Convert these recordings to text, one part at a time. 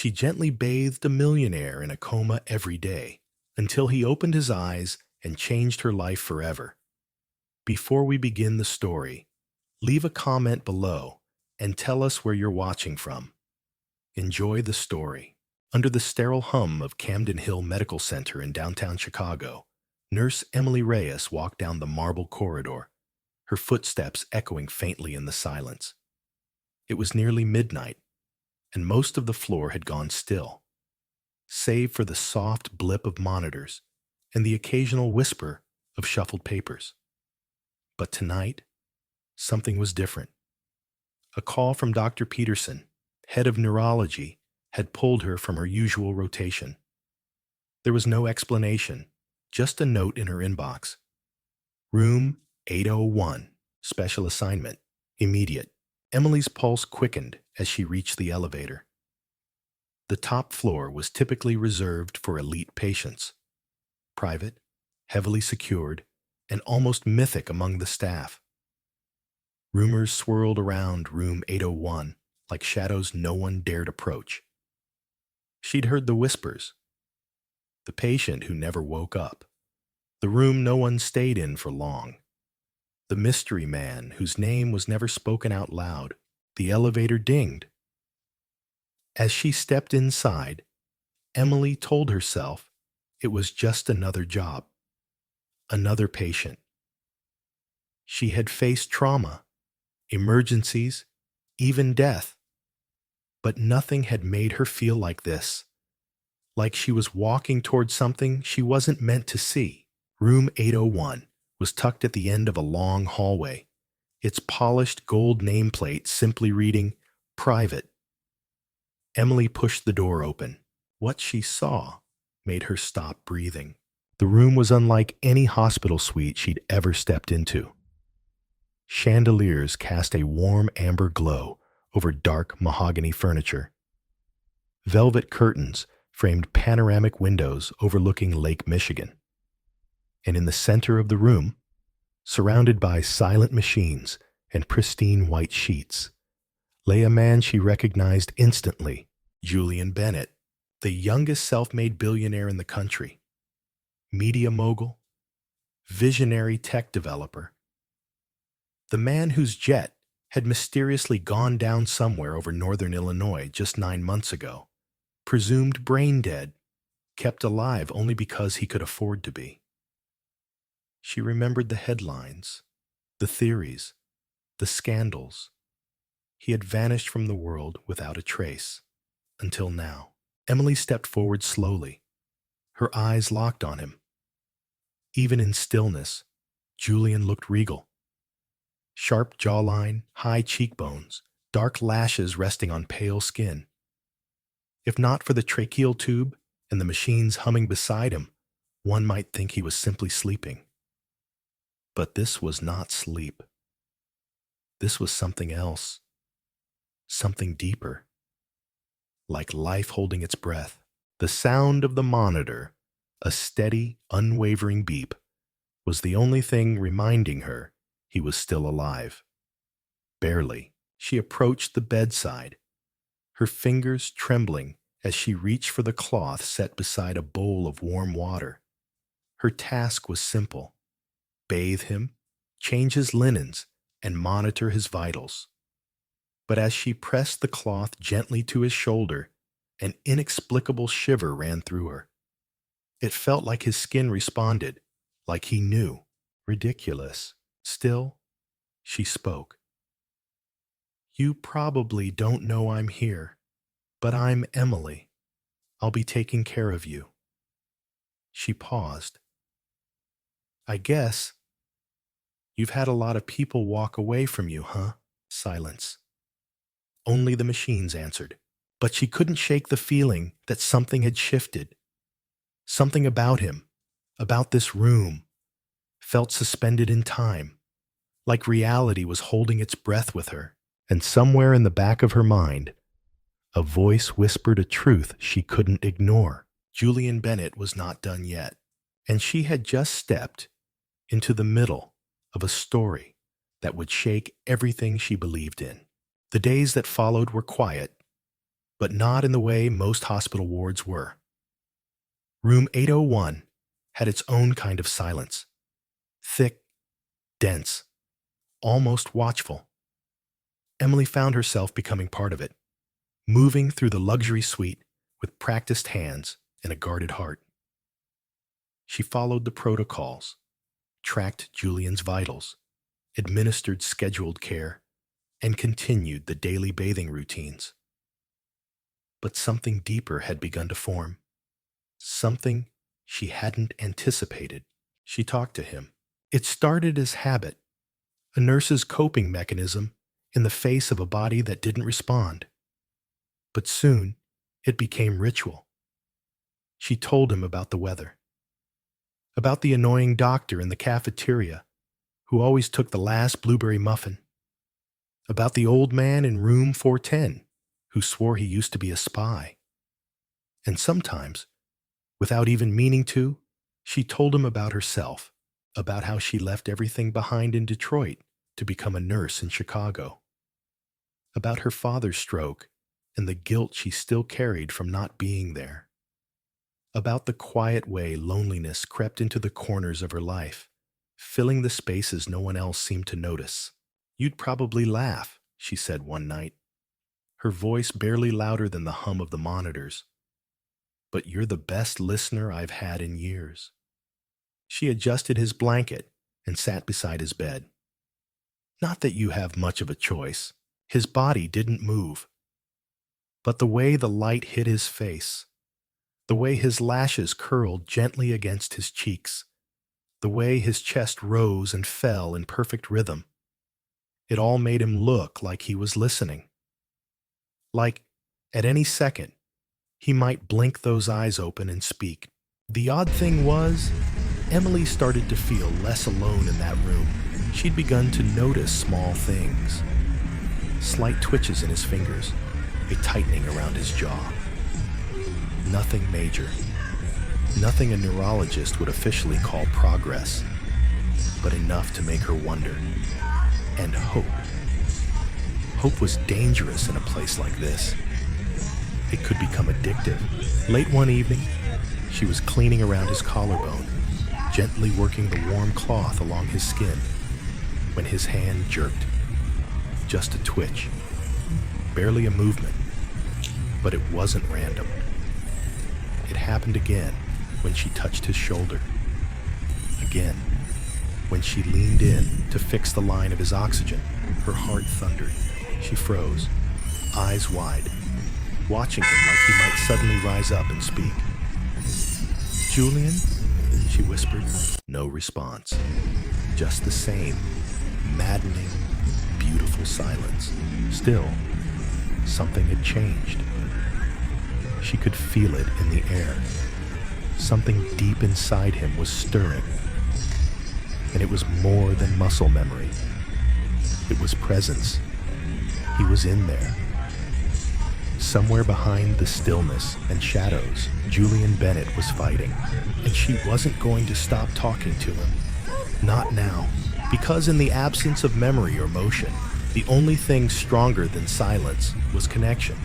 She gently bathed a millionaire in a coma every day until he opened his eyes and changed her life forever. Before we begin the story, leave a comment below and tell us where you're watching from. Enjoy the story. Under the sterile hum of Camden Hill Medical Center in downtown Chicago, Nurse Emily Reyes walked down the marble corridor, her footsteps echoing faintly in the silence. It was nearly midnight, and most of the floor had gone still, save for the soft blip of monitors and the occasional whisper of shuffled papers. But tonight, something was different. A call from Dr. Peterson, head of neurology, had pulled her from her usual rotation. There was no explanation, just a note in her inbox. Room 801, special assignment, immediate. Emily's pulse quickened as she reached the elevator. The top floor was typically reserved for elite patients. Private, heavily secured, and almost mythic among the staff. Rumors swirled around room 801 like shadows no one dared approach. She'd heard the whispers. The patient who never woke up. The room no one stayed in for long. The mystery man whose name was never spoken out loud. The elevator dinged. As she stepped inside, Emily told herself it was just another job. Another patient. She had faced trauma, emergencies, even death. But nothing had made her feel like this, like she was walking toward something she wasn't meant to see. Room 801 was tucked at the end of a long hallway, its polished gold nameplate simply reading, "Private." Emily pushed the door open. What she saw made her stop breathing. The room was unlike any hospital suite she'd ever stepped into. Chandeliers cast a warm amber glow over dark mahogany furniture. Velvet curtains framed panoramic windows overlooking Lake Michigan. And in the center of the room, surrounded by silent machines and pristine white sheets, lay a man she recognized instantly, Julian Bennett, the youngest self-made billionaire in the country, media mogul, visionary tech developer, the man whose jet had mysteriously gone down somewhere over northern Illinois just 9 months ago, presumed brain dead, kept alive only because he could afford to be. She remembered the headlines, the theories, the scandals. He had vanished from the world without a trace, until now. Emily stepped forward slowly, her eyes locked on him. Even in stillness, Julian looked regal. Sharp jawline, high cheekbones, dark lashes resting on pale skin. If not for the tracheal tube and the machines humming beside him, one might think he was simply sleeping. But this was not sleep. This was something else. Something deeper. Like life holding its breath. The sound of the monitor, a steady, unwavering beep, was the only thing reminding her he was still alive. Barely. She approached the bedside, her fingers trembling as she reached for the cloth set beside a bowl of warm water. Her task was simple: bathe him, change his linens, and monitor his vitals. But as she pressed the cloth gently to his shoulder, an inexplicable shiver ran through her. It felt like his skin responded, like he knew. Ridiculous. Still, she spoke. "You probably don't know I'm here, but I'm Emily. I'll be taking care of you." She paused. "I guess you've had a lot of people walk away from you, huh?" Silence. Only the machines answered. But she couldn't shake the feeling that something had shifted. Something about him, about this room, felt suspended in time, like reality was holding its breath with her. And somewhere in the back of her mind, a voice whispered a truth she couldn't ignore. Julian Bennett was not done yet, and she had just stepped into the middle of a story that would shake everything she believed in. The days that followed were quiet, but not in the way most hospital wards were. Room 801 had its own kind of silence, thick, dense, almost watchful. Emily found herself becoming part of it, moving through the luxury suite with practiced hands and a guarded heart. She followed the protocols, tracked Julian's vitals, administered scheduled care, and continued the daily bathing routines. But something deeper had begun to form, something she hadn't anticipated. She talked to him. It started as habit, a nurse's coping mechanism in the face of a body that didn't respond. But soon, it became ritual. She told him about the weather, about the annoying doctor in the cafeteria who always took the last blueberry muffin, about the old man in room 410 who swore he used to be a spy. And sometimes, without even meaning to, she told him about herself, about how she left everything behind in Detroit to become a nurse in Chicago, about her father's stroke and the guilt she still carried from not being there, about the quiet way loneliness crept into the corners of her life, filling the spaces no one else seemed to notice. "You'd probably laugh," she said one night, her voice barely louder than the hum of the monitors. "But you're the best listener I've had in years." She adjusted his blanket and sat beside his bed. "Not that you have much of a choice." His body didn't move. But the way the light hit his face, the way his lashes curled gently against his cheeks, the way his chest rose and fell in perfect rhythm, it all made him look like he was listening. Like, at any second, he might blink those eyes open and speak. The odd thing was, Emily started to feel less alone in that room. She'd begun to notice small things. Slight twitches in his fingers, a tightening around his jaw. Nothing major. Nothing a neurologist would officially call progress, but enough to make her wonder. And hope. Hope was dangerous in a place like this. It could become addictive. Late one evening, she was cleaning around his collarbone, gently working the warm cloth along his skin, when his hand jerked. Just a twitch, barely a movement, but it wasn't random. It happened again when she touched his shoulder. Again, when she leaned in to fix the line of his oxygen, her heart thundered. She froze, eyes wide, watching him like he might suddenly rise up and speak. "Julian?" she whispered. No response. Just the same, maddening, beautiful silence. Still, something had changed. She could feel it in the air. Something deep inside him was stirring. And it was more than muscle memory. It was presence. He was in there. Somewhere behind the stillness and shadows, Julian Bennett was fighting. And she wasn't going to stop talking to him. Not now. Because in the absence of memory or motion, the only thing stronger than silence was connection.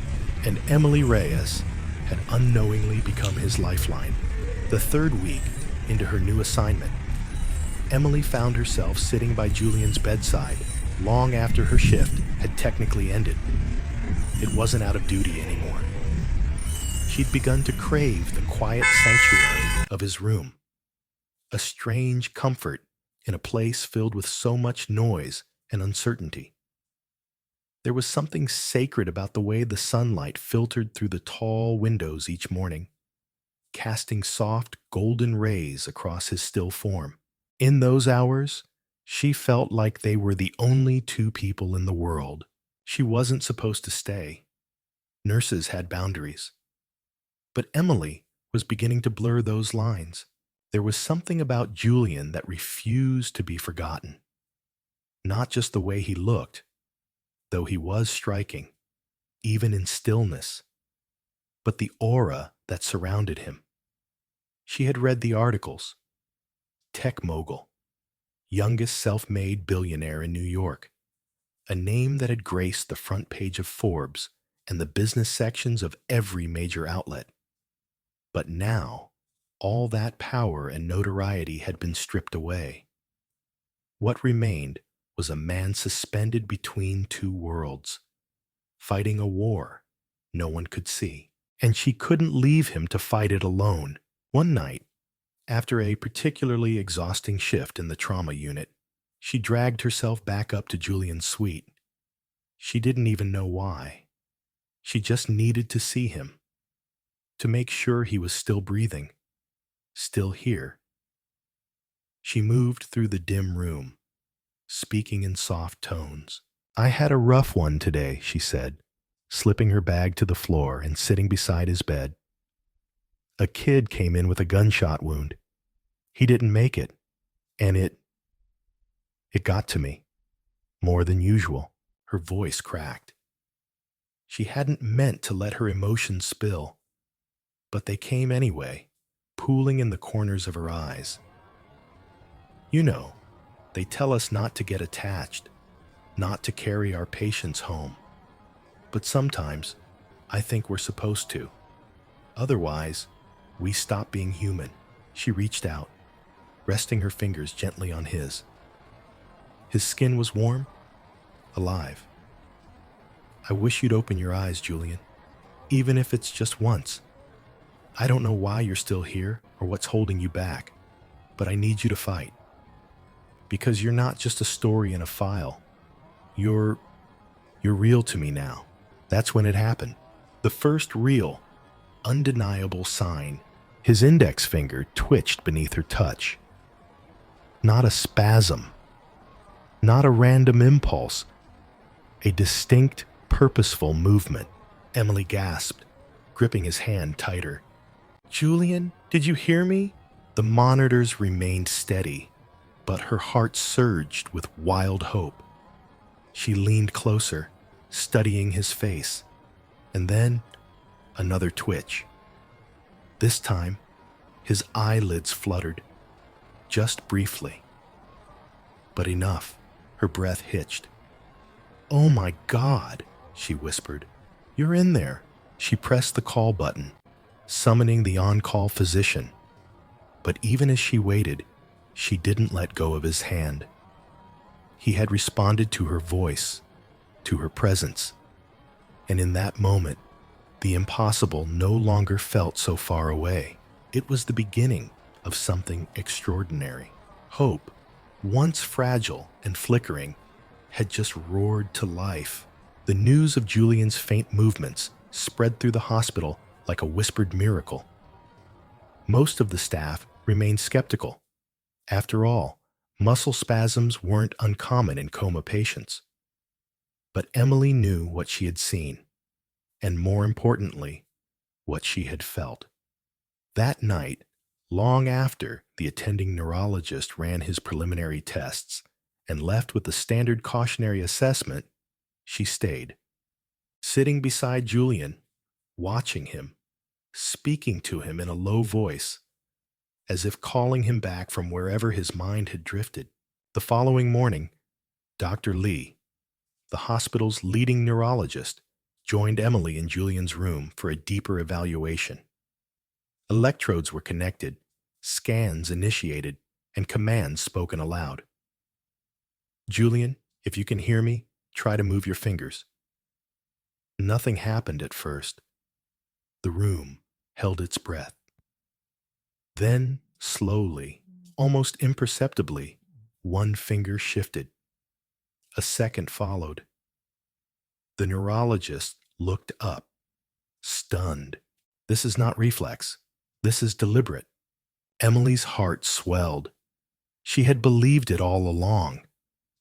And Emily Reyes had unknowingly become his lifeline. The third week into her new assignment, Emily found herself sitting by Julian's bedside long after her shift had technically ended. It wasn't out of duty anymore. She'd begun to crave the quiet sanctuary of his room, a strange comfort in a place filled with so much noise and uncertainty. There was something sacred about the way the sunlight filtered through the tall windows each morning, casting soft golden rays across his still form. In those hours, she felt like they were the only two people in the world. She wasn't supposed to stay. Nurses had boundaries. But Emily was beginning to blur those lines. There was something about Julian that refused to be forgotten. Not just the way he looked, though he was striking, even in stillness, but the aura that surrounded him. She had read the articles. Tech mogul, youngest self-made billionaire in New York, a name that had graced the front page of Forbes and the business sections of every major outlet. But now, all that power and notoriety had been stripped away. What remained was a man suspended between two worlds, fighting a war no one could see. And she couldn't leave him to fight it alone. One night, after a particularly exhausting shift in the trauma unit, she dragged herself back up to Julian's suite. She didn't even know why. She just needed to see him, to make sure he was still breathing, still here. She moved through the dim room, speaking in soft tones. "I had a rough one today," she said, slipping her bag to the floor and sitting beside his bed. "A kid came in with a gunshot wound. He didn't make it, and it got to me, more than usual." Her voice cracked. She hadn't meant to let her emotions spill, but they came anyway, pooling in the corners of her eyes. "You know, they tell us not to get attached, not to carry our patients home. But sometimes, I think we're supposed to. Otherwise, we stop being human." She reached out, resting her fingers gently on his. His skin was warm, alive. "I wish you'd open your eyes, Julian, even if it's just once. I don't know why you're still here or what's holding you back, but I need you to fight. Because you're not just a story in a file. You're real to me now." That's when it happened. The first real, undeniable sign. His index finger twitched beneath her touch. Not a spasm. Not a random impulse. A distinct, purposeful movement. Emily gasped, gripping his hand tighter. "Julian, did you hear me?" The monitors remained steady, but her heart surged with wild hope. She leaned closer, studying his face, and then another twitch. This time, his eyelids fluttered, just briefly. But enough. Her breath hitched. "Oh my God," she whispered. "You're in there." She pressed the call button, summoning the on-call physician. But even as she waited, she didn't let go of his hand. He had responded to her voice, to her presence, and in that moment, the impossible no longer felt so far away. It was the beginning of something extraordinary. Hope, once fragile and flickering, had just roared to life. The news of Julian's faint movements spread through the hospital like a whispered miracle. Most of the staff remained skeptical. After all, muscle spasms weren't uncommon in coma patients. But Emily knew what she had seen, and more importantly, what she had felt. That night, long after the attending neurologist ran his preliminary tests and left with the standard cautionary assessment, she stayed, sitting beside Julian, watching him, speaking to him in a low voice, as if calling him back from wherever his mind had drifted. The following morning, Dr. Lee, the hospital's leading neurologist, joined Emily in Julian's room for a deeper evaluation. Electrodes were connected, scans initiated, and commands spoken aloud. "Julian, if you can hear me, try to move your fingers." Nothing happened at first. The room held its breath. Then, slowly, almost imperceptibly, one finger shifted. A second followed. The neurologist looked up, stunned. This is not reflex. This is deliberate. Emily's heart swelled. She had believed it all along,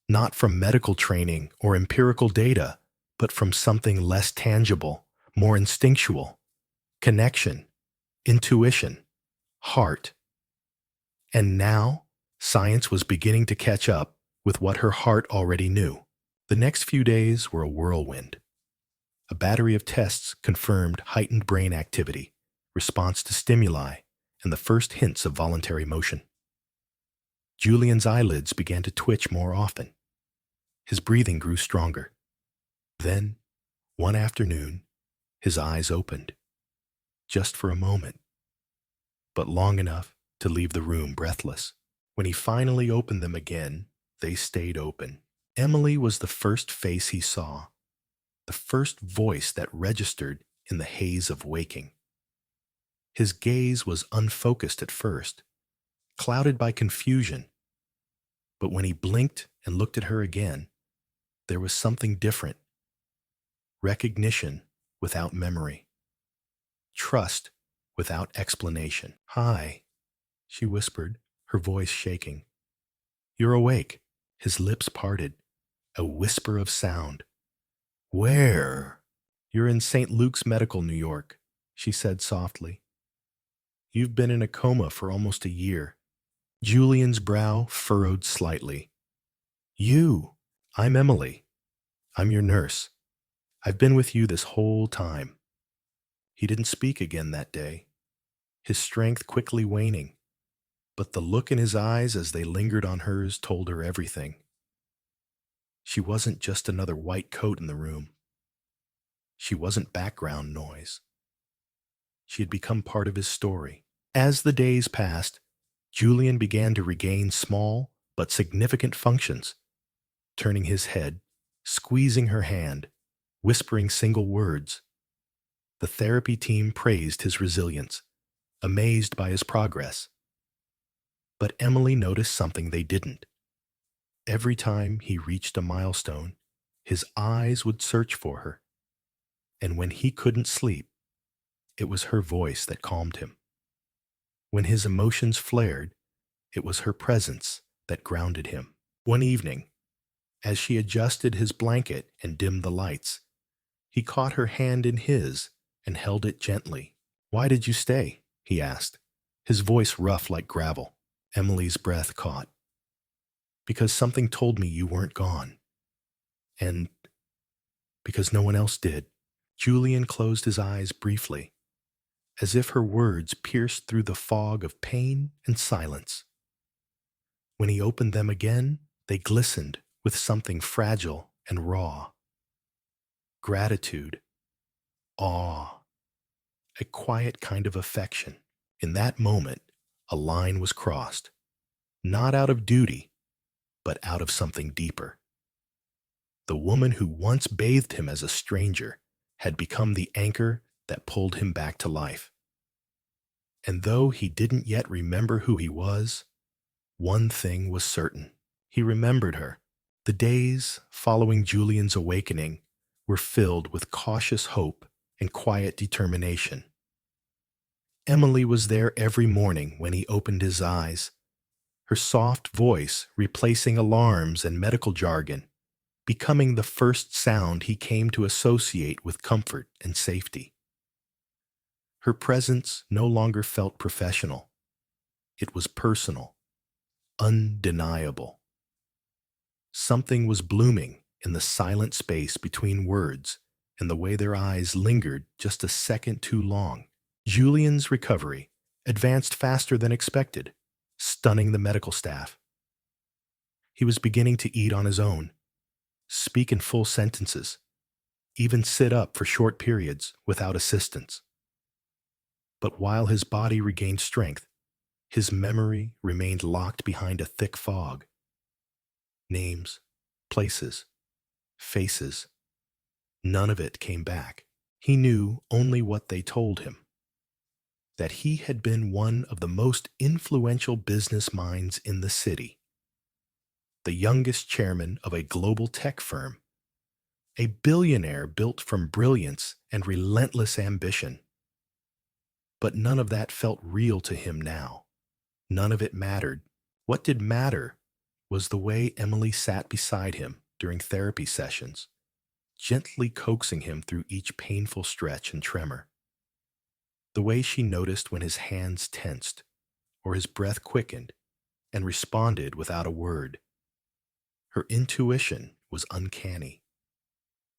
not from medical training or empirical data, but from something less tangible, more instinctual. Connection, intuition, heart. And now, science was beginning to catch up with what her heart already knew. The next few days were a whirlwind. A battery of tests confirmed heightened brain activity, response to stimuli, and the first hints of voluntary motion. Julian's eyelids began to twitch more often. His breathing grew stronger. Then, one afternoon, His eyes opened, just for a moment, but long enough to leave the room breathless. When he finally opened them again, they stayed open. Emily was the first face he saw, the first voice that registered in the haze of waking. His gaze was unfocused at first, clouded by confusion, but when he blinked and looked at her again, there was something different. Recognition without memory. Trust without explanation. "Hi," she whispered, her voice shaking. "You're awake." His lips parted, a whisper of sound. "Where?" "You're in St. Luke's Medical, New York," she said softly. "You've been in a coma for almost a year." Julian's brow furrowed slightly. "You!" "I'm Emily. I'm your nurse. I've been with you this whole time." He didn't speak again that day, his strength quickly waning, but the look in his eyes as they lingered on hers told her everything. She wasn't just another white coat in the room. She wasn't background noise. She had become part of his story. As the days passed, Julian began to regain small but significant functions, turning his head, squeezing her hand, whispering single words. The therapy team praised his resilience, amazed by his progress. But Emily noticed something they didn't. Every time he reached a milestone, his eyes would search for her. And when he couldn't sleep, it was her voice that calmed him. When his emotions flared, it was her presence that grounded him. One evening, as she adjusted his blanket and dimmed the lights, he caught her hand in his and held it gently. "Why did you stay?" he asked, his voice rough like gravel. Emily's breath caught. "Because something told me you weren't gone. And because no one else did." Julian closed his eyes briefly, as if her words pierced through the fog of pain and silence. When he opened them again, they glistened with something fragile and raw. Gratitude, awe, a quiet kind of affection. In that moment, a line was crossed, not out of duty, but out of something deeper. The woman who once bathed him as a stranger had become the anchor that pulled him back to life. And though he didn't yet remember who he was, one thing was certain. He remembered her. The days following Julian's awakening were filled with cautious hope and quiet determination. Emily was there every morning when he opened his eyes, her soft voice replacing alarms and medical jargon, becoming the first sound he came to associate with comfort and safety. Her presence no longer felt professional. It was personal, undeniable. Something was blooming in the silent space between words and the way their eyes lingered just a second too long. Julian's recovery advanced faster than expected, stunning the medical staff. He was beginning to eat on his own, speak in full sentences, even sit up for short periods without assistance. But while his body regained strength, his memory remained locked behind a thick fog. Names, places, faces, none of it came back. He knew only what they told him. That he had been one of the most influential business minds in the city, the youngest chairman of a global tech firm, a billionaire built from brilliance and relentless ambition. But none of that felt real to him now. None of it mattered. What did matter was the way Emily sat beside him during therapy sessions, gently coaxing him through each painful stretch and tremor. The way she noticed when his hands tensed or his breath quickened and responded without a word. Her intuition was uncanny.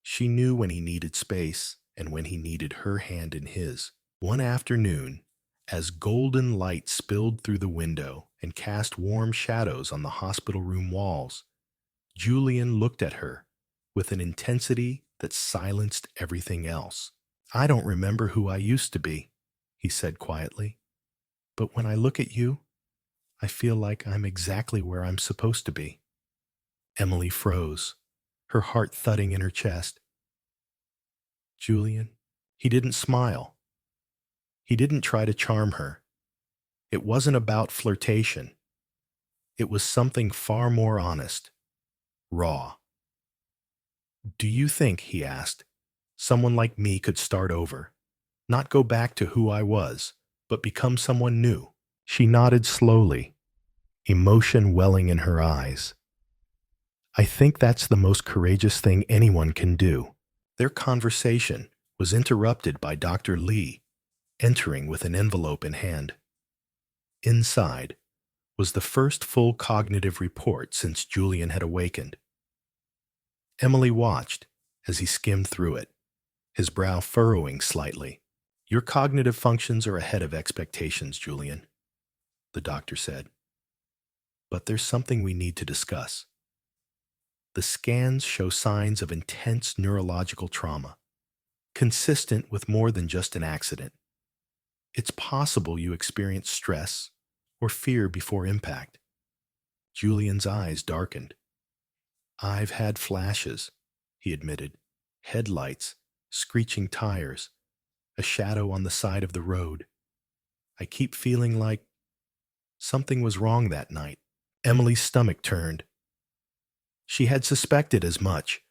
She knew when he needed space and when he needed her hand in his. One afternoon, as golden light spilled through the window and cast warm shadows on the hospital room walls, Julian looked at her with an intensity that silenced everything else. I don't remember who I used to be, he said quietly. But when I look at you, I feel like I'm exactly where I'm supposed to be. Emily froze, her heart thudding in her chest. Julian, he didn't smile. He didn't try to charm her. It wasn't about flirtation. It was something far more honest, raw. Do you think, he asked, someone like me could start over, not go back to who I was, but become someone new? She nodded slowly, emotion welling in her eyes. I think that's the most courageous thing anyone can do. Their conversation was interrupted by Dr. Lee entering with an envelope in hand. Inside was the first full cognitive report since Julian had awakened. Emily watched as he skimmed through it, his brow furrowing slightly. Your cognitive functions are ahead of expectations, Julian, the doctor said. But there's something we need to discuss. The scans show signs of intense neurological trauma, consistent with more than just an accident. It's possible you experienced stress or fear before impact. Julian's eyes darkened. I've had flashes, he admitted. Headlights, screeching tires, a shadow on the side of the road. I keep feeling like something was wrong that night. Emily's stomach turned. She had suspected as much,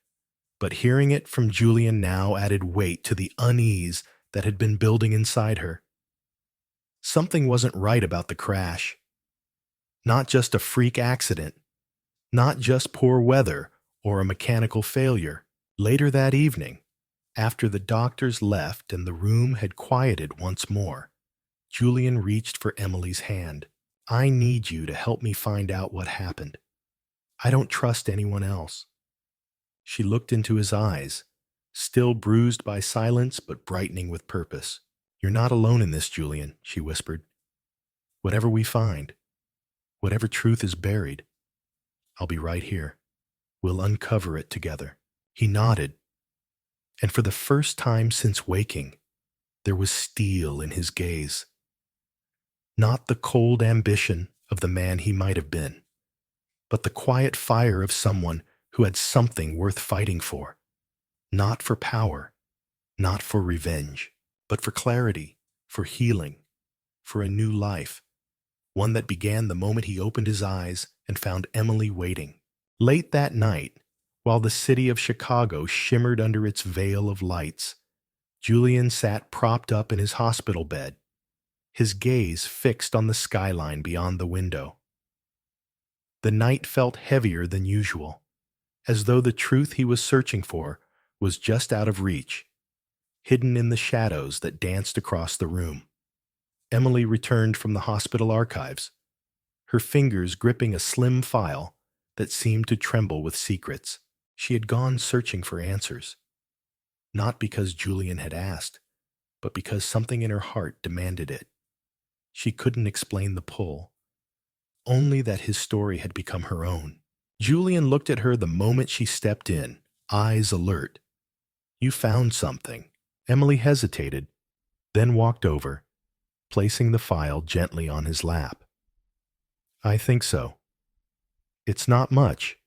but hearing it from Julian now added weight to the unease that had been building inside her. Something wasn't right about the crash. Not just a freak accident, not just poor weather or a mechanical failure. Later that evening, after the doctors left and the room had quieted once more, Julian reached for Emily's hand. I need you to help me find out what happened. I don't trust anyone else. She looked into his eyes, still bruised by silence but brightening with purpose. You're not alone in this, Julian, she whispered. Whatever we find, whatever truth is buried, I'll be right here. We'll uncover it together. He nodded, and for the first time since waking, there was steel in his gaze. Not the cold ambition of the man he might have been, but the quiet fire of someone who had something worth fighting for. Not for power, not for revenge, but for clarity, for healing, for a new life, one that began the moment he opened his eyes and found Emily waiting. Late that night, while the city of Chicago shimmered under its veil of lights, Julian sat propped up in his hospital bed, his gaze fixed on the skyline beyond the window. The night felt heavier than usual, as though the truth he was searching for was just out of reach, hidden in the shadows that danced across the room. Emily returned from the hospital archives, her fingers gripping a slim file that seemed to tremble with secrets. She had gone searching for answers, not because Julian had asked, but because something in her heart demanded it. She couldn't explain the pull, only that his story had become her own. Julian looked at her the moment she stepped in, eyes alert. You found something. Emily hesitated, then walked over, placing the file gently on his lap. I think so. It's not much,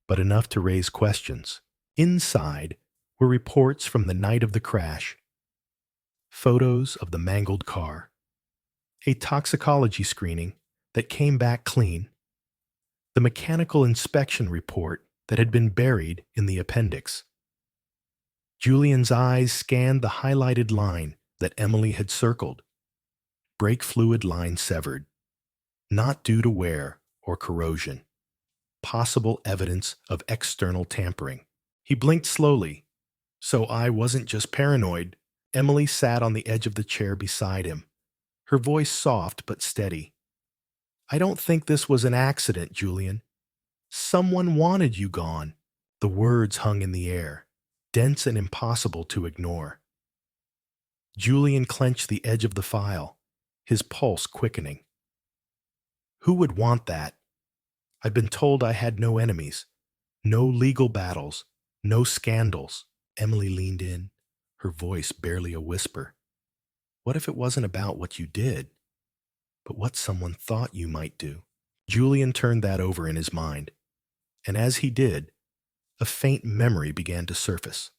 but enough to raise questions. Inside were reports from the night of the crash, photos of the mangled car, a toxicology screening that came back clean, the mechanical inspection report that had been buried in the appendix. Julian's eyes scanned the highlighted line that Emily had circled. Brake fluid line severed, not due to wear or corrosion. Possible evidence of external tampering. He blinked slowly. So I wasn't just paranoid. Emily sat on the edge of the chair beside him, her voice soft but steady. I don't think this was an accident, Julian. Someone wanted you gone. The words hung in the air, dense and impossible to ignore. Julian clenched the edge of the file, his pulse quickening. Who would want that? I've been told I had no enemies, no legal battles, no scandals. Emily leaned in, her voice barely a whisper. What if it wasn't about what you did, but what someone thought you might do? Julian turned that over in his mind, and as he did, a faint memory began to surface.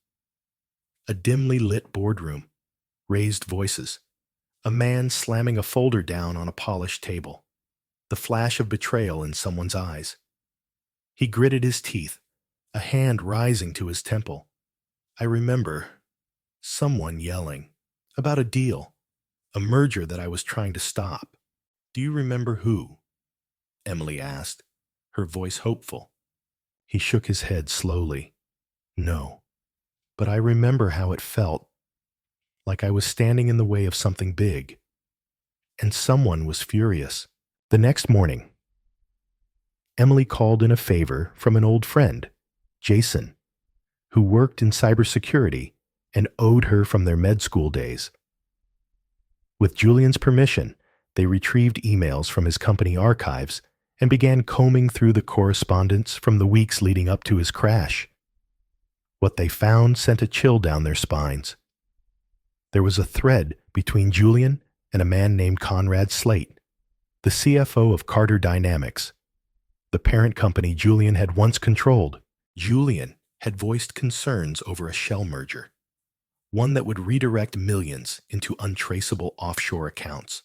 A dimly lit boardroom, raised voices, a man slamming a folder down on a polished table, the flash of betrayal in someone's eyes. He gritted his teeth, a hand rising to his temple. I remember someone yelling about a deal, a merger that I was trying to stop. Do you remember who? Emily asked, her voice hopeful. He shook his head slowly. No, but I remember how it felt, like I was standing in the way of something big, and someone was furious. The next morning, Emily called in a favor from an old friend, Jason, who worked in cybersecurity and owed her from their med school days. With Julian's permission, they retrieved emails from his company archives and began combing through the correspondence from the weeks leading up to his crash. What they found sent a chill down their spines. There was a thread between Julian and a man named Conrad Slate, the CFO of Carter Dynamics, the parent company Julian had once controlled. Julian had voiced concerns over a shell merger, one that would redirect millions into untraceable offshore accounts.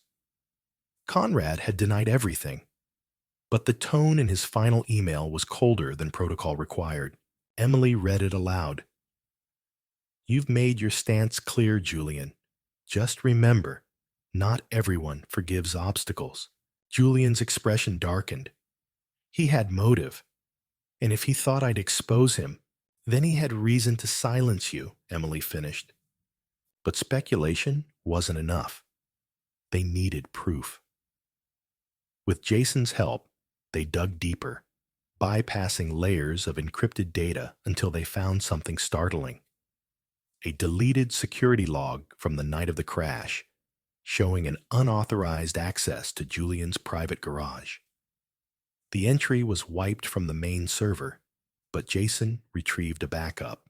Conrad had denied everything, but the tone in his final email was colder than protocol required. Emily read it aloud. You've made your stance clear, Julian. Just remember, not everyone forgives obstacles. Julian's expression darkened. He had motive, and if he thought I'd expose him, then he had reason to silence you, Emily finished. But speculation wasn't enough. They needed proof. With Jason's help, they dug deeper, bypassing layers of encrypted data until they found something startling. A deleted security log from the night of the crash, showing an unauthorized access to Julian's private garage. The entry was wiped from the main server, but Jason retrieved a backup.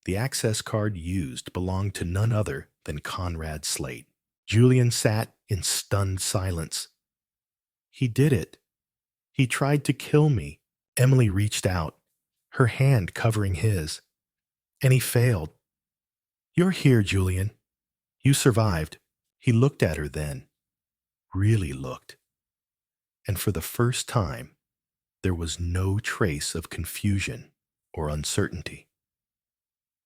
The access card used belonged to none other than Conrad Slate. Julian sat in stunned silence. He did it. He tried to kill me. Emily reached out, her hand covering his. And he failed. You're here, Julian. You survived. He looked at her then. Really looked. And for the first time, there was no trace of confusion or uncertainty.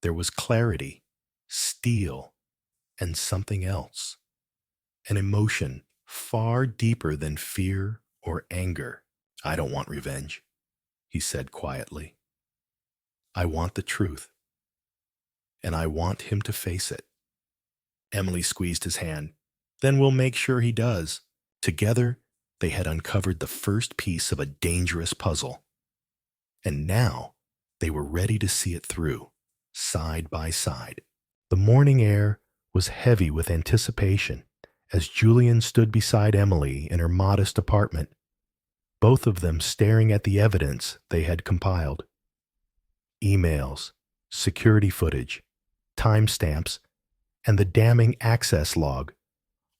There was clarity, steel, and something else. An emotion far deeper than fear or anger. I don't want revenge, he said quietly. I want the truth. And I want him to face it. Emily squeezed his hand. Then we'll make sure he does. Together, they had uncovered the first piece of a dangerous puzzle. And now, they were ready to see it through, side by side. The morning air was heavy with anticipation as Julian stood beside Emily in her modest apartment, both of them staring at the evidence they had compiled. Emails, security footage, timestamps, and the damning access log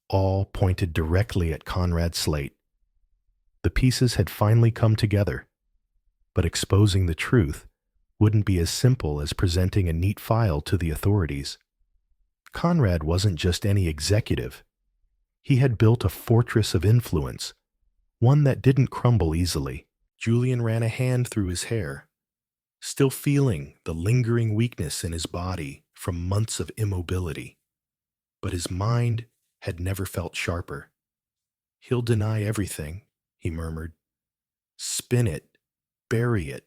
all pointed directly at Conrad Slate. The pieces had finally come together, but exposing the truth wouldn't be as simple as presenting a neat file to the authorities. Conrad wasn't just any executive. He had built a fortress of influence, one that didn't crumble easily. Julian ran a hand through his hair, still feeling the lingering weakness in his body from months of immobility. But his mind had never felt sharper. He'll deny everything, he murmured. Spin it, bury it.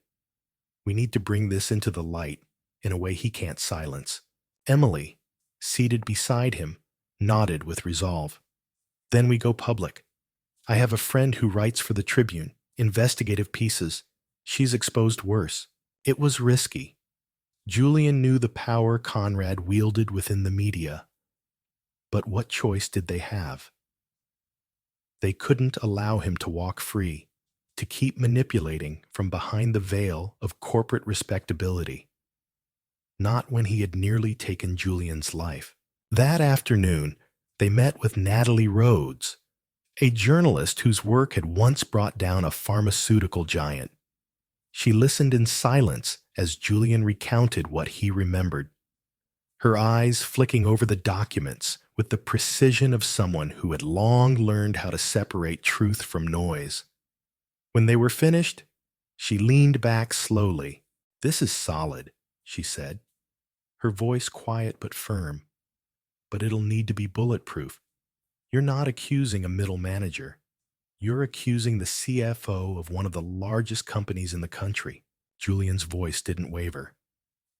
We need to bring this into the light in a way he can't silence. Emily, seated beside him, nodded with resolve. Then we go public. I have a friend who writes for the Tribune, investigative pieces. She's exposed worse. It was risky. Julian knew the power Conrad wielded within the media. But what choice did they have? They couldn't allow him to walk free, to keep manipulating from behind the veil of corporate respectability. not when he had nearly taken Julian's life. That afternoon, they met with Natalie Rhodes, a journalist whose work had once brought down a pharmaceutical giant. She listened in silence as Julian recounted what he remembered, her eyes flicking over the documents with the precision of someone who had long learned how to separate truth from noise. When they were finished, she leaned back slowly. "This is solid," she said, her voice quiet but firm. "But it'll need to be bulletproof. You're not accusing a middle manager. You're accusing the CFO of one of the largest companies in the country." Julian's voice didn't waver.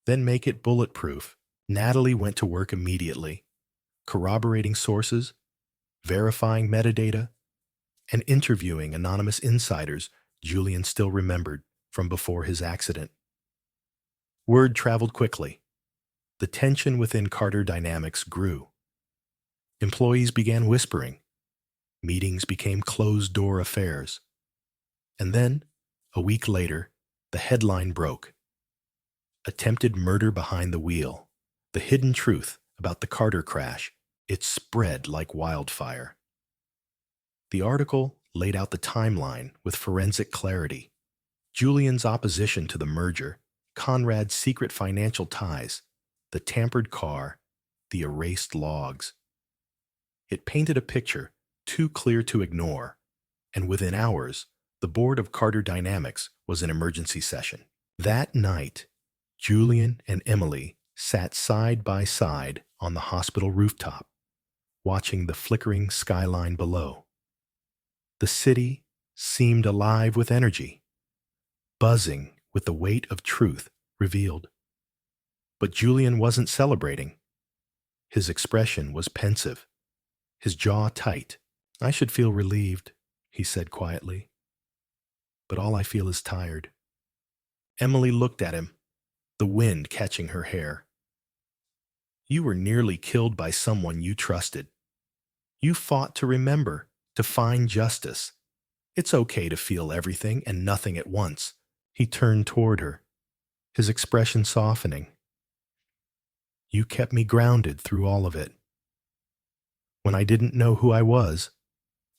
"Then make it bulletproof." Natalie went to work immediately, corroborating sources, verifying metadata, and interviewing anonymous insiders Julian still remembered from before his accident. Word traveled quickly. The tension within Carter Dynamics grew. Employees began whispering. Meetings became closed-door affairs. And then, a week later, the headline broke. "Attempted murder behind the wheel. The hidden truth about the Carter crash." It spread like wildfire. The article laid out the timeline with forensic clarity. Julian's opposition to the merger, Conrad's secret financial ties, the tampered car, the erased logs. It painted a picture too clear to ignore, and within hours, the board of Carter Dynamics was in emergency session. That night, Julian and Emily sat side by side on the hospital rooftop, watching the flickering skyline below. The city seemed alive with energy, buzzing with the weight of truth revealed. But Julian wasn't celebrating. His expression was pensive, his jaw tight. "I should feel relieved," he said quietly. "But all I feel is tired." Emily looked at him, the wind catching her hair. "You were nearly killed by someone you trusted. You fought to remember, to find justice. It's okay to feel everything and nothing at once." He turned toward her, his expression softening. "You kept me grounded through all of it. When I didn't know who I was,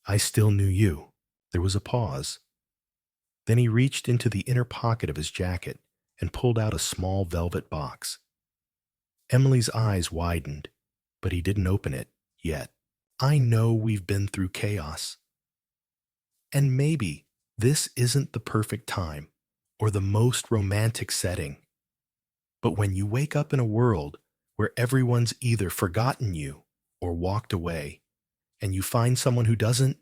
I still knew you." There was a pause. Then he reached into the inner pocket of his jacket and pulled out a small velvet box. Emily's eyes widened, but he didn't open it yet. "I know we've been through chaos. And maybe this isn't the perfect time or the most romantic setting. But when you wake up in a world where everyone's either forgotten you or walked away, and you find someone who doesn't,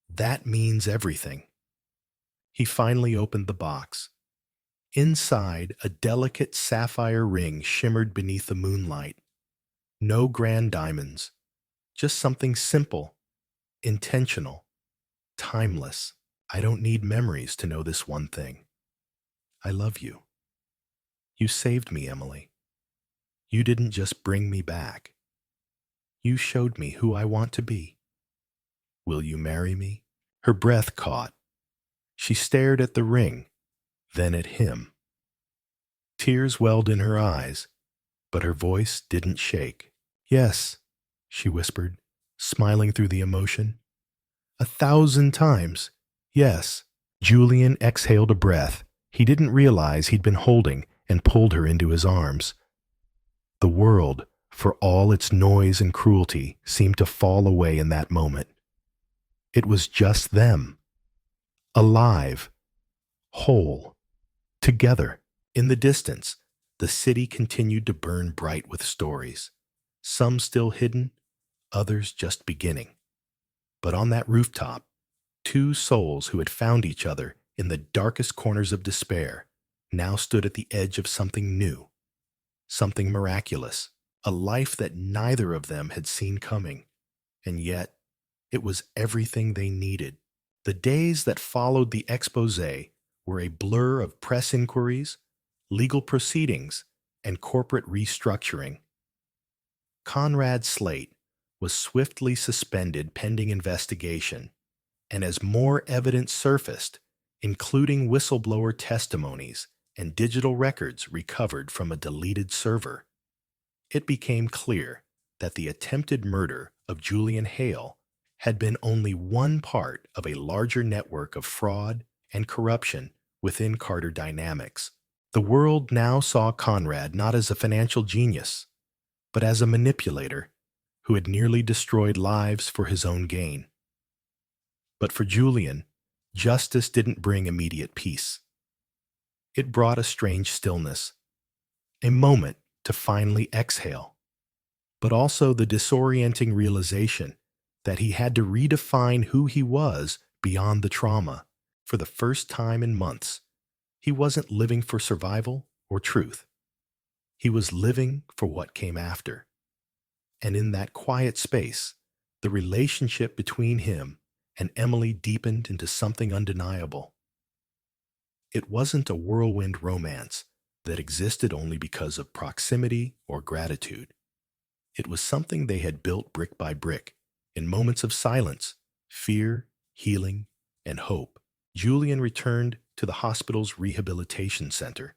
that means everything." He finally opened the box. Inside, a delicate sapphire ring shimmered beneath the moonlight. No grand diamonds, just something simple, intentional, timeless. "I don't need memories to know this one thing. I love you. You saved me, Emily. You didn't just bring me back. You showed me who I want to be. Will you marry me?" Her breath caught. She stared at the ring, then at him. Tears welled in her eyes, but her voice didn't shake. "Yes," she whispered, smiling through the emotion. "1,000 times, yes." Julian exhaled a breath he didn't realize he'd been holding and pulled her into his arms. The world, for all its noise and cruelty, seemed to fall away in that moment. It was just them, alive, whole, together. In the distance, the city continued to burn bright with stories, some still hidden, others just beginning. But on that rooftop, two souls who had found each other in the darkest corners of despair now stood at the edge of something new, something miraculous, a life that neither of them had seen coming. And yet, it was everything they needed. The days that followed the exposé were a blur of press inquiries, legal proceedings, and corporate restructuring. Conrad's slate was swiftly suspended pending investigation, and as more evidence surfaced, including whistleblower testimonies and digital records recovered from a deleted server, it became clear that the attempted murder of Julian Hale had been only one part of a larger network of fraud and corruption within Carter Dynamics. The world now saw Conrad not as a financial genius, but as a manipulator who had nearly destroyed lives for his own gain. But for Julian, justice didn't bring immediate peace. It brought a strange stillness, a moment to finally exhale, but also the disorienting realization that he had to redefine who he was beyond the trauma. For the first time in months, he wasn't living for survival or truth. He was living for what came after. And in that quiet space, the relationship between him and Emily deepened into something undeniable. It wasn't a whirlwind romance that existed only because of proximity or gratitude. It was something they had built brick by brick, in moments of silence, fear, healing, and hope. Julian returned to the hospital's rehabilitation center,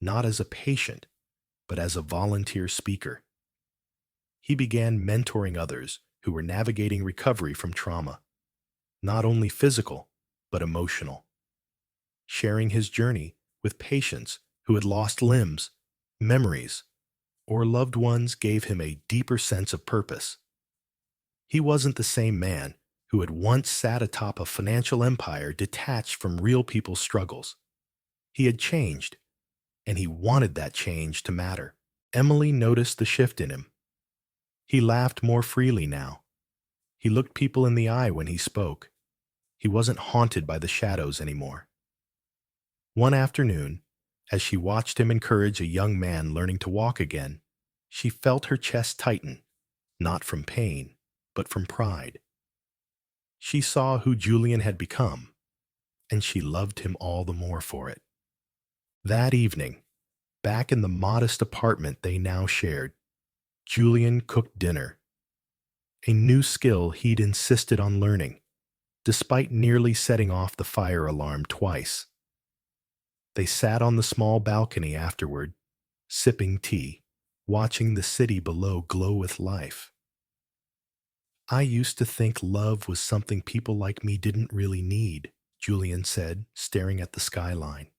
not as a patient, but as a volunteer speaker. He began mentoring others who were navigating recovery from trauma, not only physical, but emotional, sharing his journey with patients who had lost limbs, memories, or loved ones gave him a deeper sense of purpose. He wasn't the same man who had once sat atop a financial empire detached from real people's struggles. He had changed, and he wanted that change to matter. Emily noticed the shift in him. He laughed more freely now. He looked people in the eye when he spoke. He wasn't haunted by the shadows anymore. One afternoon, as she watched him encourage a young man learning to walk again, she felt her chest tighten, not from pain, but from pride. She saw who Julian had become, and she loved him all the more for it. That evening, back in the modest apartment they now shared, Julian cooked dinner, a new skill he'd insisted on learning, despite nearly setting off the fire alarm twice. They sat on the small balcony afterward, sipping tea, watching the city below glow with life. "I used to think love was something people like me didn't really need," Julian said, staring at the skyline.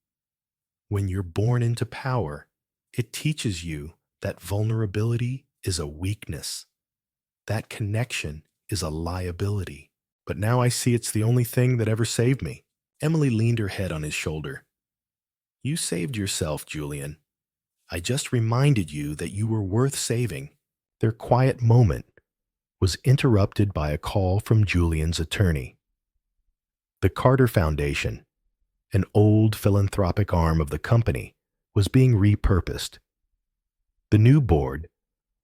"When you're born into power, it teaches you that vulnerability is a weakness. That connection is a liability. But now I see it's the only thing that ever saved me." Emily leaned her head on his shoulder. "You saved yourself, Julian. I just reminded you that you were worth saving." Their quiet moment was interrupted by a call from Julian's attorney. The Carter Foundation, an old philanthropic arm of the company, was being repurposed. The new board,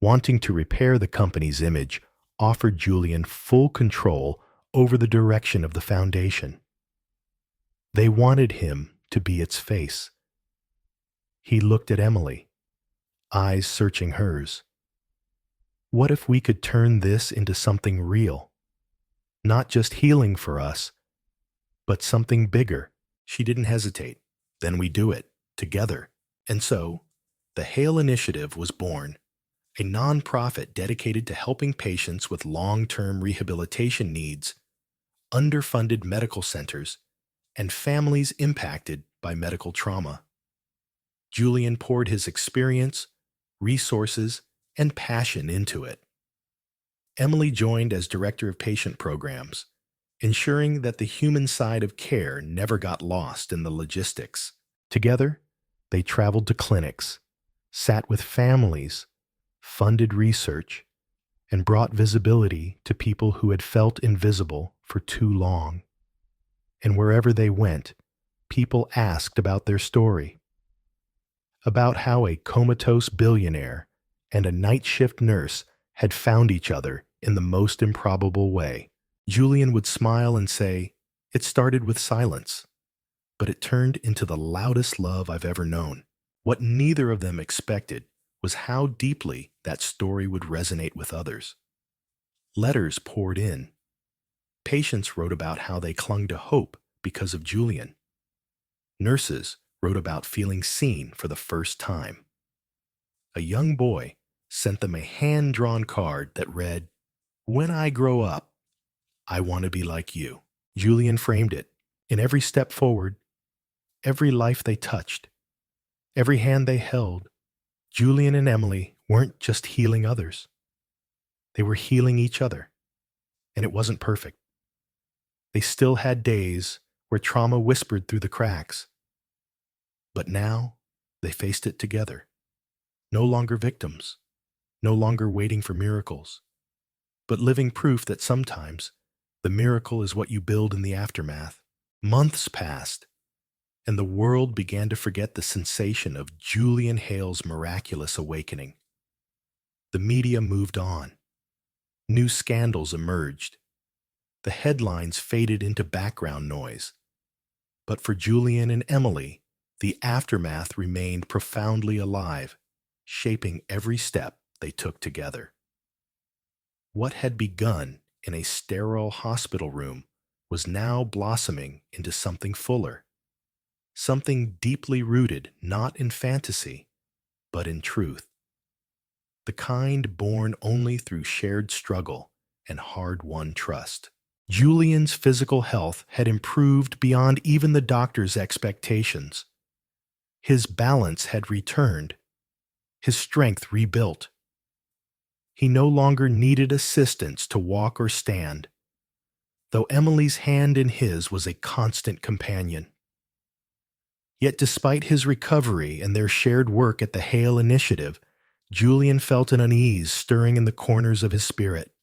wanting to repair the company's image, offered Julian full control over the direction of the foundation. They wanted him to be its face. He looked at Emily, eyes searching hers. "What if we could turn this into something real? Not just healing for us, but something bigger?" She didn't hesitate. "Then we do it, together." And so, the Hale Initiative was born, a nonprofit dedicated to helping patients with long-term rehabilitation needs, underfunded medical centers, and families impacted by medical trauma. Julian poured his experience, resources, and passion into it. Emily joined as Director of Patient Programs, ensuring that the human side of care never got lost in the logistics. Together, they traveled to clinics, sat with families, funded research, and brought visibility to people who had felt invisible for too long. And wherever they went, people asked about their story, about how a comatose billionaire and a night shift nurse had found each other in the most improbable way. Julian would smile and say, "It started with silence, but it turned into the loudest love I've ever known." What neither of them expected was how deeply that story would resonate with others. Letters poured in. Patients wrote about how they clung to hope because of Julian. Nurses wrote about feeling seen for the first time. A young boy sent them a hand-drawn card that read, "When I grow up, I want to be like you." Julian framed it. In every step forward, every life they touched, every hand they held, Julian and Emily weren't just healing others. They were healing each other. And it wasn't perfect. They still had days where trauma whispered through the cracks. But now, they faced it together. No longer victims, no longer waiting for miracles, but living proof that sometimes the miracle is what you build in the aftermath. Months passed, and the world began to forget the sensation of Julian Hale's miraculous awakening. The media moved on. New scandals emerged. The headlines faded into background noise. But for Julian and Emily, the aftermath remained profoundly alive, shaping every step they took together. What had begun in a sterile hospital room was now blossoming into something fuller, something deeply rooted not in fantasy, but in truth. The kind born only through shared struggle and hard-won trust. Julian's physical health had improved beyond even the doctor's expectations. His balance had returned, his strength rebuilt. He no longer needed assistance to walk or stand, though Emily's hand in his was a constant companion. Yet despite his recovery and their shared work at the Hale Initiative, Julian felt an unease stirring in the corners of his spirit.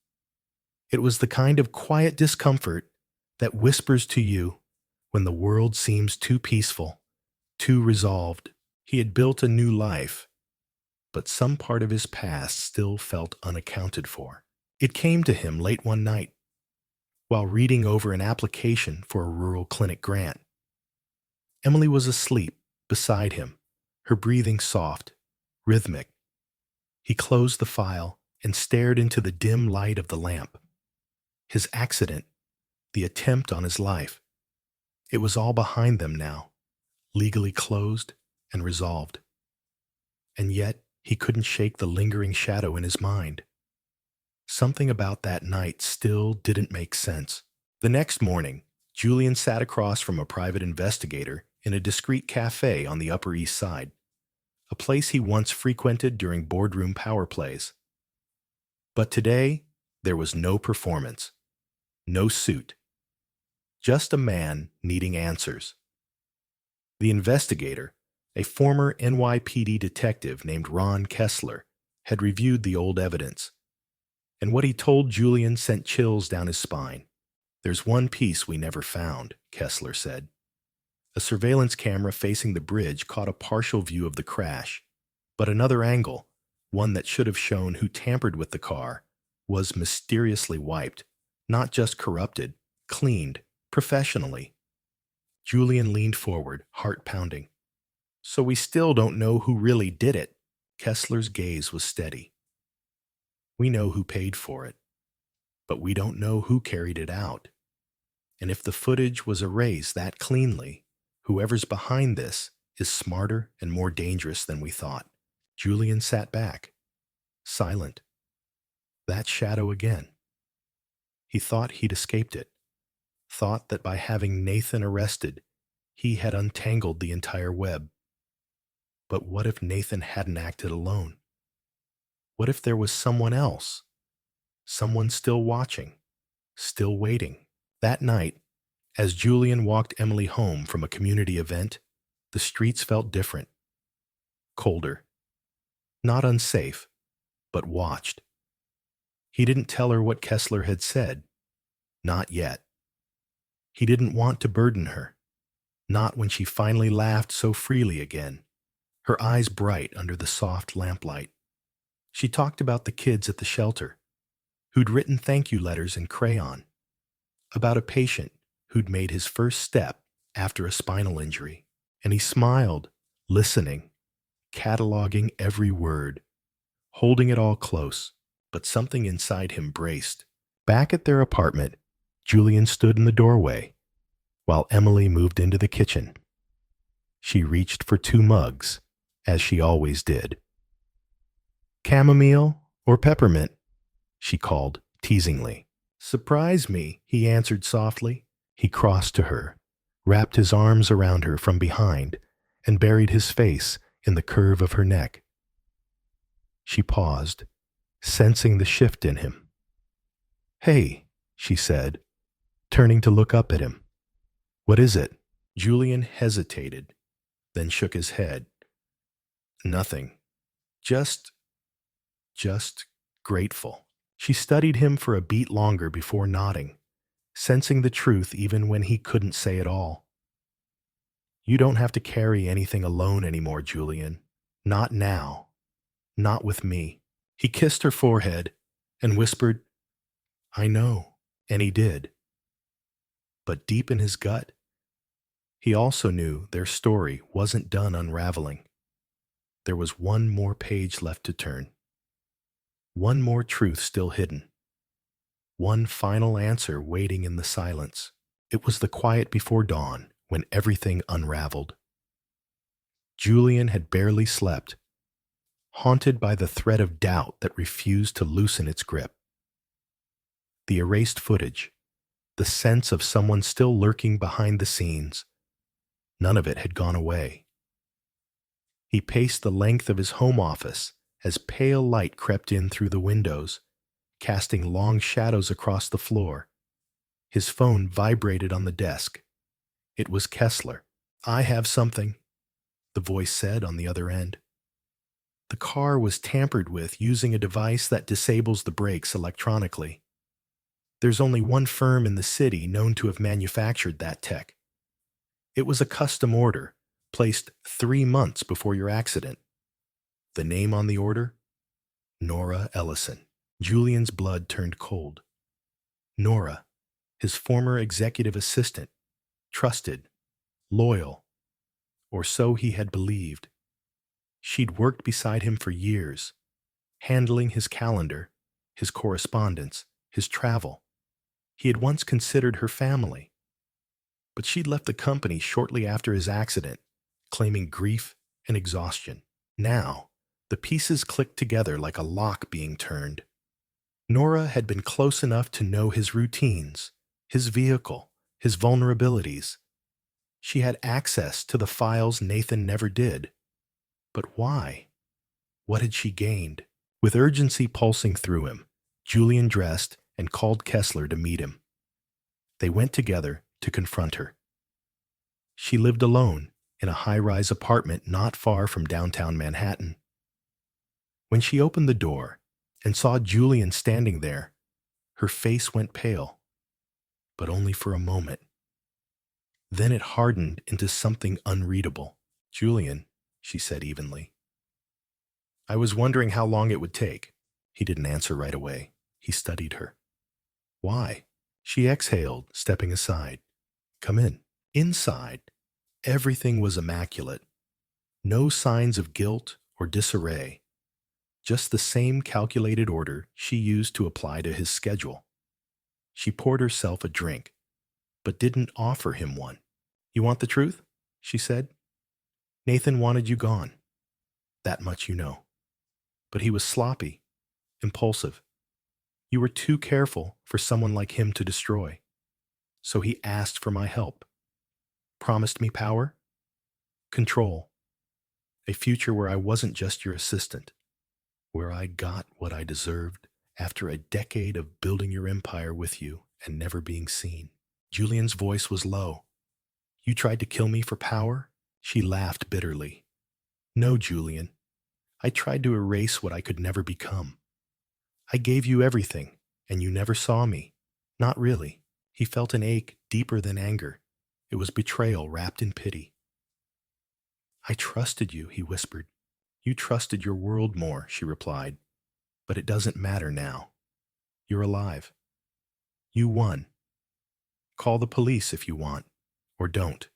It was the kind of quiet discomfort that whispers to you when the world seems too peaceful, too resolved. He had built a new life, but some part of his past still felt unaccounted for. It came to him late one night, while reading over an application for a rural clinic grant. Emily was asleep beside him, her breathing soft, rhythmic. He closed the file and stared into the dim light of the lamp. His accident, the attempt on his life, it was all behind them now, legally closed and resolved. And yet, he couldn't shake the lingering shadow in his mind. Something about that night still didn't make sense. The next morning, Julian sat across from a private investigator in a discreet cafe on the Upper East Side, a place he once frequented during boardroom power plays. But today, there was no performance, no suit, just a man needing answers. The investigator, a former NYPD detective named Ron Kessler, had reviewed the old evidence, and what he told Julian sent chills down his spine. "There's one piece we never found," Kessler said. A surveillance camera facing the bridge caught a partial view of the crash, but another angle, one that should have shown who tampered with the car, was mysteriously wiped, not just corrupted, cleaned, professionally. Julian leaned forward, heart pounding. "So we still don't know who really did it." Kessler's gaze was steady. "We know who paid for it, but we don't know who carried it out. And if the footage was erased that cleanly, whoever's behind this is smarter and more dangerous than we thought." Julian sat back, silent. That shadow again. He thought he'd escaped it, thought that by having Nathan arrested, he had untangled the entire web. But what if Nathan hadn't acted alone? What if there was someone else? Someone still watching, still waiting? That night, as Julian walked Emily home from a community event, the streets felt different. Colder. Not unsafe, but watched. He didn't tell her what Kessler had said. Not yet. He didn't want to burden her. Not when she finally laughed so freely again, her eyes bright under the soft lamplight. She talked about the kids at the shelter, who'd written thank you letters in crayon, about a patient who'd made his first step after a spinal injury, and he smiled, listening, cataloging every word, holding it all close, but something inside him braced. Back at their apartment, Julian stood in the doorway, while Emily moved into the kitchen. She reached for 2 mugs, as she always did. "Chamomile or peppermint?" she called teasingly. "Surprise me," he answered softly. He crossed to her, wrapped his arms around her from behind, and buried his face in the curve of her neck. She paused, sensing the shift in him. "Hey," she said, turning to look up at him. "What is it?" Julian hesitated, then shook his head. "Nothing. Just grateful." She studied him for a beat longer before nodding, sensing the truth even when he couldn't say it all. "You don't have to carry anything alone anymore, Julian. Not now. Not with me." He kissed her forehead and whispered, "I know," and he did. But deep in his gut, he also knew their story wasn't done unraveling. There was one more page left to turn. One more truth still hidden. One final answer waiting in the silence. It was the quiet before dawn when everything unraveled. Julian had barely slept, haunted by the thread of doubt that refused to loosen its grip. The erased footage, the sense of someone still lurking behind the scenes, none of it had gone away. He paced the length of his home office as pale light crept in through the windows, casting long shadows across the floor. His phone vibrated on the desk. It was Kessler. "I have something," the voice said on the other end. The car was tampered with using a device that disables the brakes electronically. There's only one firm in the city known to have manufactured that tech. It was a custom order, placed 3 months before your accident. The name on the order? Nora Ellison. Julian's blood turned cold. Nora, his former executive assistant, trusted, loyal, or so he had believed. She'd worked beside him for years, handling his calendar, his correspondence, his travel. He had once considered her family. But she'd left the company shortly after his accident, claiming grief and exhaustion. Now, the pieces clicked together like a lock being turned. Nora had been close enough to know his routines, his vehicle, his vulnerabilities. She had access to the files Nathan never did. But why? What had she gained? With urgency pulsing through him, Julian dressed and called Kessler to meet him. They went together to confront her. She lived alone in a high-rise apartment not far from downtown Manhattan. When she opened the door and saw Julian standing there, her face went pale, but only for a moment. Then it hardened into something unreadable. "Julian," she said evenly. "I was wondering how long it would take." He didn't answer right away. He studied her. "Why?" She exhaled, stepping aside. "Come in." Inside, everything was immaculate. No signs of guilt or disarray. Just the same calculated order she used to apply to his schedule. She poured herself a drink, but didn't offer him one. "You want the truth?" she said. "Nathan wanted you gone. That much you know. But he was sloppy, impulsive. You were too careful for someone like him to destroy. So he asked for my help. Promised me power, control, a future where I wasn't just your assistant, where I got what I deserved after a decade of building your empire with you and never being seen." Julian's voice was low. "You tried to kill me for power?" She laughed bitterly. "No, Julian. I tried to erase what I could never become. I gave you everything, and you never saw me. Not really." He felt an ache deeper than anger. It was betrayal wrapped in pity. "I trusted you," he whispered. "You trusted your world more," she replied. "But it doesn't matter now. You're alive. You won. Call the police if you want, or don't.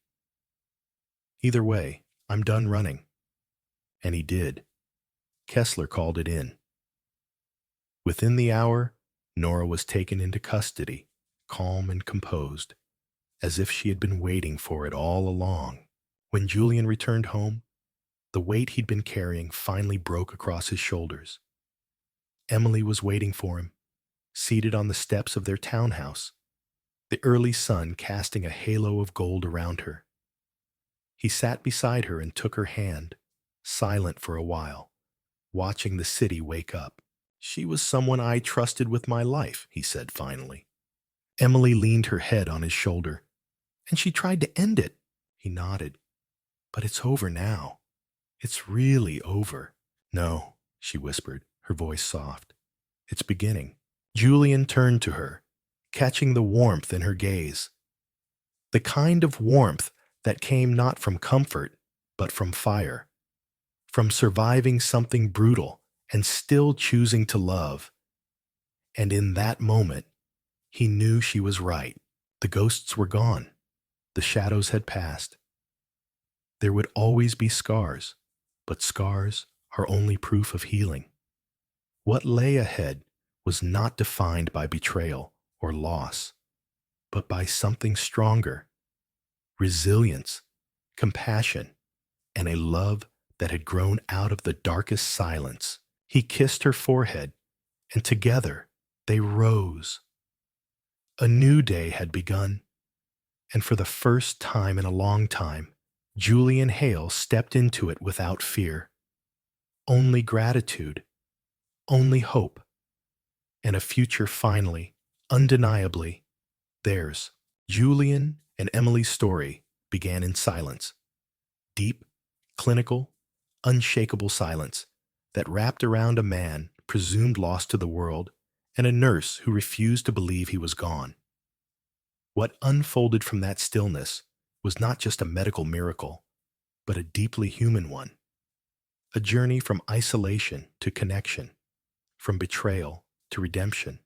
Either way, I'm done running." And he did. Kessler called it in. Within the hour, Nora was taken into custody, calm and composed, as if she had been waiting for it all along. When Julian returned home, the weight he'd been carrying finally broke across his shoulders. Emily was waiting for him, seated on the steps of their townhouse, the early sun casting a halo of gold around her. He sat beside her and took her hand, silent for a while, watching the city wake up. "She was someone I trusted with my life," he said finally. Emily leaned her head on his shoulder. "And she tried to end it." He nodded. "But it's over now. It's really over." "No," she whispered, her voice soft. "It's beginning." Julian turned to her, catching the warmth in her gaze. The kind of warmth that came not from comfort, but from fire. From surviving something brutal and still choosing to love. And in that moment, he knew she was right. The ghosts were gone. The shadows had passed. There would always be scars, but scars are only proof of healing. What lay ahead was not defined by betrayal or loss, but by something stronger, resilience, compassion, and a love that had grown out of the darkest silence. He kissed her forehead, and together they rose. A new day had begun, and for the first time in a long time, Julian Hale stepped into it without fear. Only gratitude, only hope, and a future finally, undeniably, theirs. Julian and Emily's story began in silence. Deep, clinical, unshakable silence that wrapped around a man presumed lost to the world and a nurse who refused to believe he was gone. What unfolded from that stillness was not just a medical miracle, but a deeply human one. A journey from isolation to connection, from betrayal to redemption,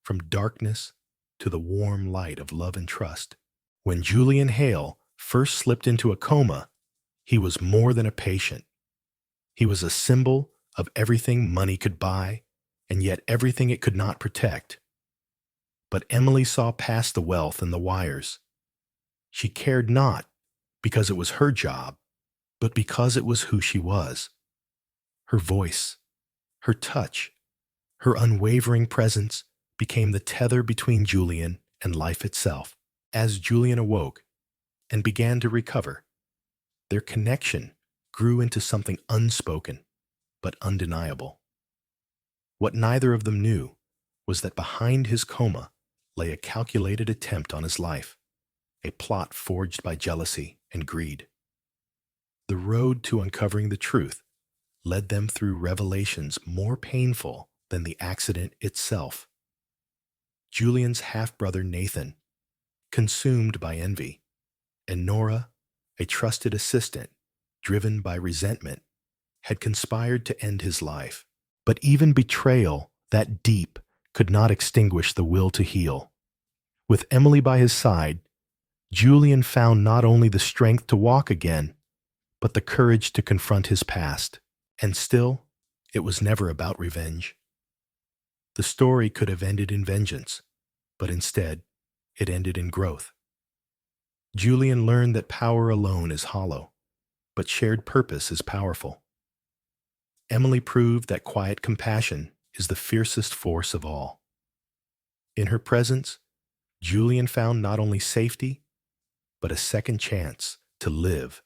from darkness to the warm light of love and trust. When Julian Hale first slipped into a coma, he was more than a patient. He was a symbol of everything money could buy, and yet everything it could not protect. But Emily saw past the wealth and the wires. She cared not because it was her job, but because it was who she was. Her voice, her touch, her unwavering presence became the tether between Julian and life itself. As Julian awoke and began to recover, their connection grew into something unspoken but undeniable. What neither of them knew was that behind his coma lay a calculated attempt on his life, a plot forged by jealousy and greed. The road to uncovering the truth led them through revelations more painful than the accident itself. Julian's half-brother Nathan, consumed by envy, and Nora, a trusted assistant, driven by resentment, had conspired to end his life. But even betrayal that deep could not extinguish the will to heal. With Emily by his side, Julian found not only the strength to walk again, but the courage to confront his past. And still, it was never about revenge. The story could have ended in vengeance, but instead, it ended in growth. Julian learned that power alone is hollow, but shared purpose is powerful. Emily proved that quiet compassion is the fiercest force of all. In her presence, Julian found not only safety, but a second chance to live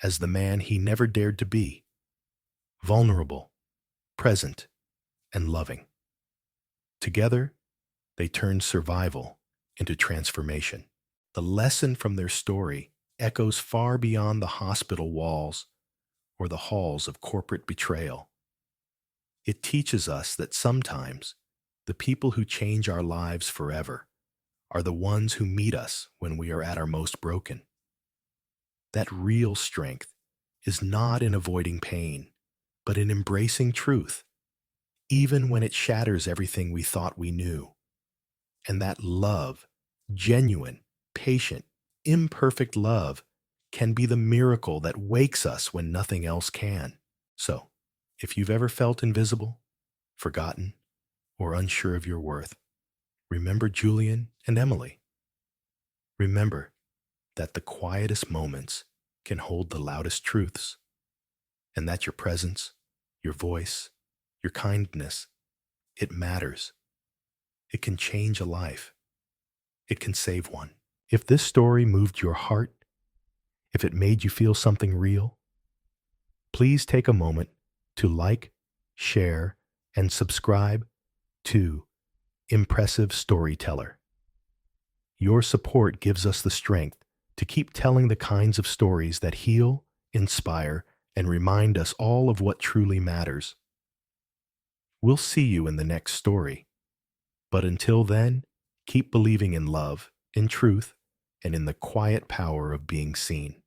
as the man he never dared to be, vulnerable, present, and loving. Together, they turned survival into transformation. The lesson from their story echoes far beyond the hospital walls or the halls of corporate betrayal. It teaches us that sometimes the people who change our lives forever are the ones who meet us when we are at our most broken. That real strength is not in avoiding pain, but in embracing truth, even when it shatters everything we thought we knew. And that love, genuine, patient, imperfect love, can be the miracle that wakes us when nothing else can. So, if you've ever felt invisible, forgotten, or unsure of your worth, remember Julian and Emily. Remember that the quietest moments can hold the loudest truths, and that your presence, your voice, your kindness, it matters. It can change a life. It can save one. If this story moved your heart, if it made you feel something real, please take a moment to like, share, and subscribe to Impressive Storyteller. Your support gives us the strength to keep telling the kinds of stories that heal, inspire, and remind us all of what truly matters. We'll see you in the next story. But until then, keep believing in love, in truth, and in the quiet power of being seen.